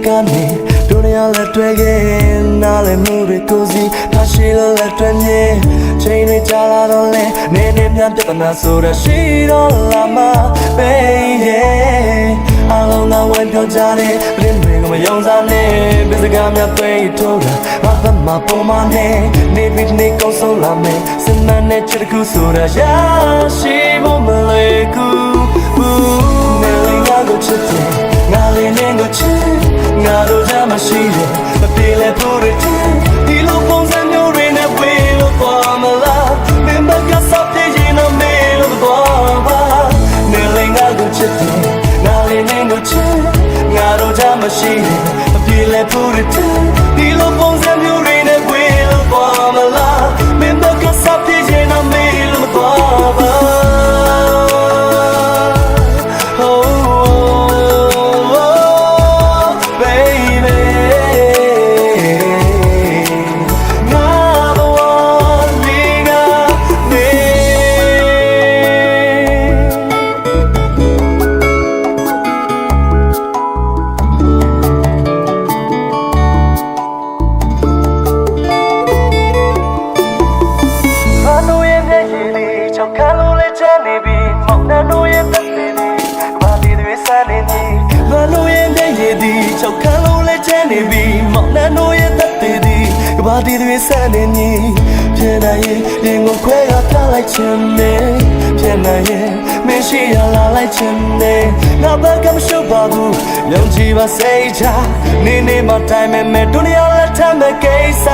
kami dunia la twege na le muri kozi tashila la twenye chaine chala dole ne ne myan pyatana sura shiro lama baby along the way pyo jare brin brin ko mayong sa ne bisaga mya twei thoga ma ma po ma ne ne bit ne kong so la me sinman ne chit ku sura ya shi mo male ku ne le nga go chit nga le ne go chit nga do ja ma shi le ma pi le put it di lo pong san nyo re ne we lo kwa ma la me ma ka sa pye yin no me lo kwa ba ne le nga go chit nga le ne go chit nga do ja ma shi le ma pi le put it di lo pong san nyo re ne we lo kwa ma la me ma ka sa pye yin no me lo kwa baဘာဒီတွေဆက်နေညီပြန်နိုင်ရင်ရင်ကိုခွဲကထားလိုက်ချင်တယ်ပြန်နိုင်ရင်မရှိရလာလိုက်ချင်တယ်ငါဘက်ကမရှုပ်ပါဘူးယုံကြည်ပါစိတ်ချနေနေမှတိုင်းမဲ့ဒုနီယာလက်ထမ်းမဲ့ကိစ္စ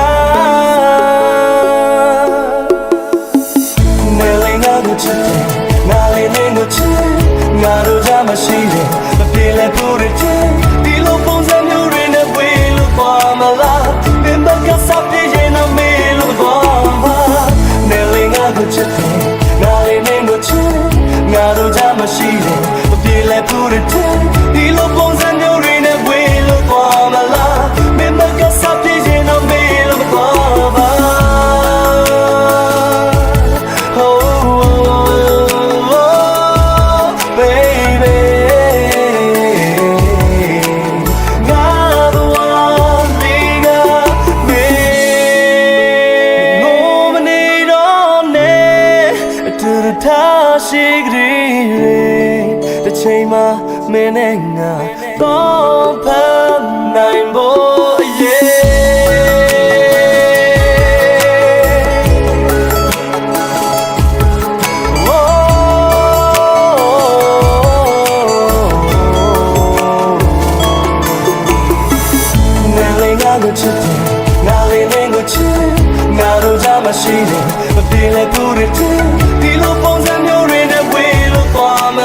နေလေးငါကိုချစ်တယ်ငါလေးနေကိုချစ်ငါတို့ကြမရှိတယ်မပြေလဲဖို့ရတဲ့ဒီလိုပုံစံမျိုးတွေနဲ့ဝေးလို့ပါမလားဘယ်ကစားပြည့်နေမေလို့တော့ဘာနေလင်းငါကိုချစ်တယ်ငါလေးနေကိုချစ်ငါတို့ကြမရှိတယ်မပြေလဲဖို့တဲ့ဒီလိုပုံစံမျိုးတွေနဲ့ဝေးလို့တော့မလားဘယ်ကစားပြည့်နေမေလို့တော့ဘာရှိကြည်တဲ့ချိန်မှာမင်းနဲ့ငါတော့ဖမ်းနိုင်ဖို့ချစ်တယ်ငါလေးနဲ့ကိုချစ်ငါတို့ကြမရှိတယ်မပြေလဲဘူးတဲ့ဒီလိုပုံစံမျိုးတွေနဲ့ဝေးလို့သွားမ